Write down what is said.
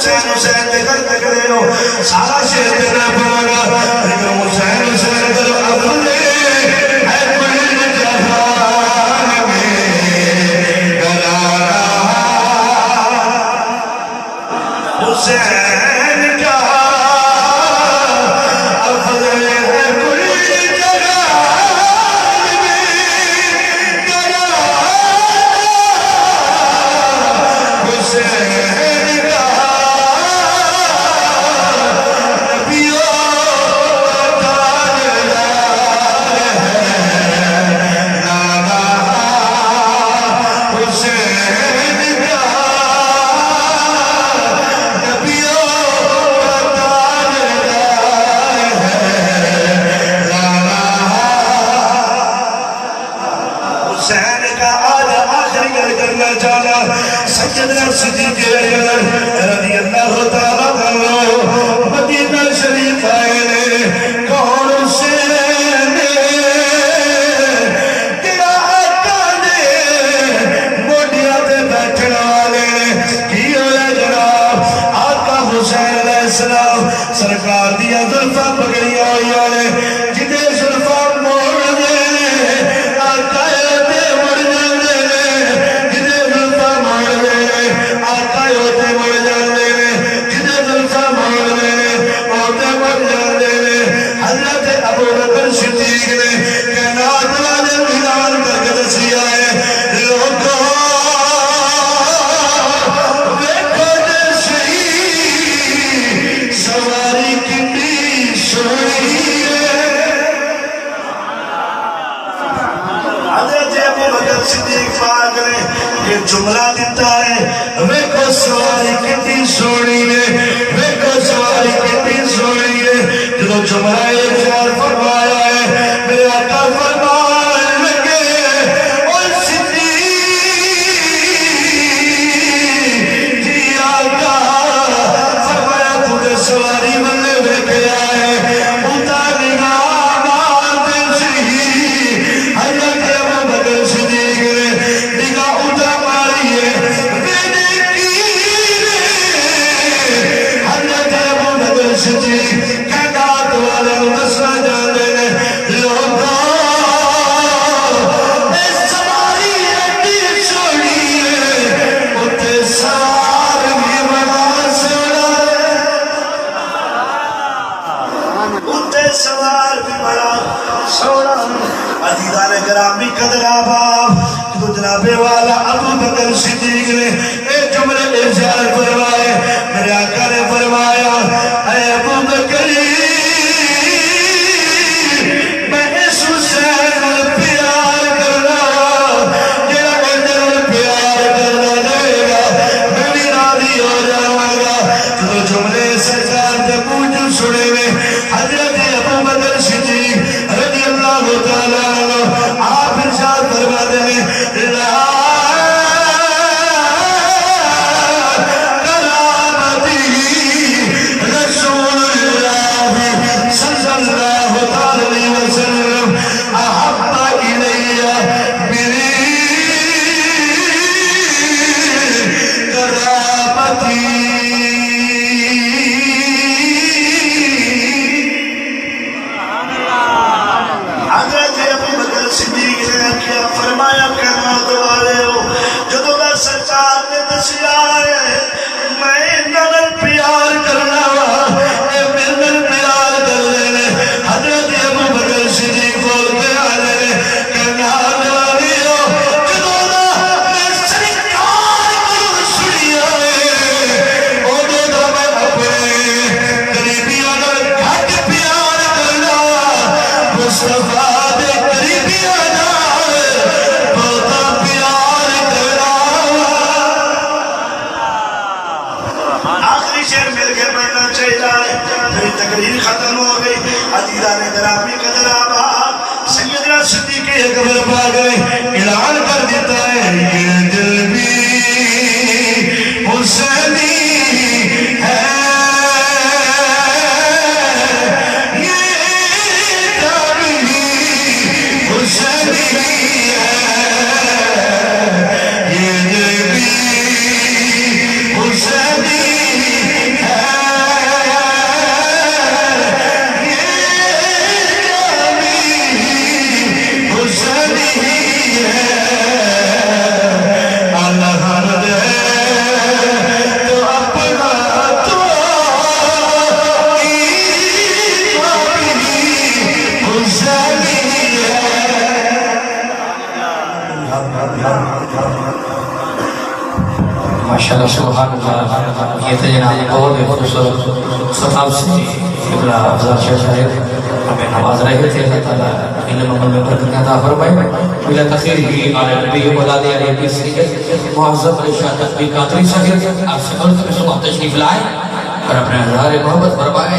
حسین حسین دے کر تکڑے ہو سارا شیر دینا پڑا گا لیکن حسین حسین در افضل اے کل جہان میں گرارا حسین کا افضل ہے کل جہان میں گرارا حسین سیدنا صدیق اکبر رضی اللہ تعالیٰ عنہ مدینہ شریف آئے نے کون حسین تیرا آقا نے موڈیاں تے بیٹھنے والے کی ہوئے جناب آقا حسین علیہ السلام سرکار دیا زلفہ پکڑیاں ہوئی والے جنہیں زلفہ موڑ دے آقا تے مڑ جاندے جنہیں زلفہ موڑ دے آقا ہوتے مڑ جاندے جنہیں زلفہ موڑ دے ہوتے مڑ جاندے حضرت ابو بکر صدیق نے کائنات والے اعلان کر کے دسیا ہے لوگوں دیکھو دے صحیح سواری کتنی سونی ہے حضرت ابو بکر صدیق پاک نے یہ جملہ دیتا ہے ویکھو سواری کتنی سونی ہے ویکھو سواری کتنی سونی ہے جو جملہ ارشاد فرمایا ہے میرے آقا فرمانے لگے اور صدیق جی آقا فرمایا تجھے سواری بننے ویکھے آئے اتار نگاہ مار دے صحیح حضرت ابو بکر صدیق نے نگاہ اتار ماری ہے میرے کی حضرت ابو بکر صدیق کائنات والے مسئلہ جانے نے لوگوں اس سواری ایڈی سونی ہے اتے سوار بھی بڑا سونا اتے سوار بھی بڑا سونا عزیزان گرامی قدر آباب تو جناب والا ابو بکر صدیق نے اے جملے ارشاد فرمائے میرے آقا نے فرمایا اے ابو بکر میں اس حسین پیار کرنا جیڑا اندر پیار کرنا جائے گا میں بھی راضی ہو جاؤں گا تو جملے سرکار دے موجود سنے میں حضرت ابو بکر صدیق رضی اللہ تعالیٰ عنہ آپ ارشاد فرماتے ہیں لا کرامتی رسول اللہ صلی اللہ علیہ وسلم احب الی میری کرامتی حضرت ابو بکر صدیق نے کیا فرمایا کائنات والے ہو جدو میں سرکار نے دسیا ہے میں نظر پیار کرنا اے میرے پیار کر لینے حضرت ابو بکر صدیق بولتے آنے کائنات والے ہو جدو میں سرکار کو سنیا ہے اوڈو دا میں اپنے قریبیاں نال گھٹ پیار کرنا مصطفیٰ دے قریبیاں نال بہتا پیار کرنا آخری شعر مل کے پڑھنا چاہیے میری تقریر ختم ہو گئی عزیزان گرامی قدر آباد سیدنا صدیق اکبر پاک نے اعلان کر دیتا ہے یہ دل بھی حسینی ہے یہ دل بھی حسینی ہے یہ دل بھی حسینی ماشاءاللہ سبحان اللہ. یہ تو جناب بہت ہی خوبصورت خطاب سے قبلہ افضل شیخ صاحب ہمیں نواز رہے تھے. اللہ تعالیٰ علم عمل میں برکت عطا فرمائے. بلا تخیر ہی آل نبی اولاد علی کی سید معظم رشاد تقوی قادری صاحب آپ سے مرتبہ صبح تشریف لائے اور اپنے ہزار محبت فرمائے.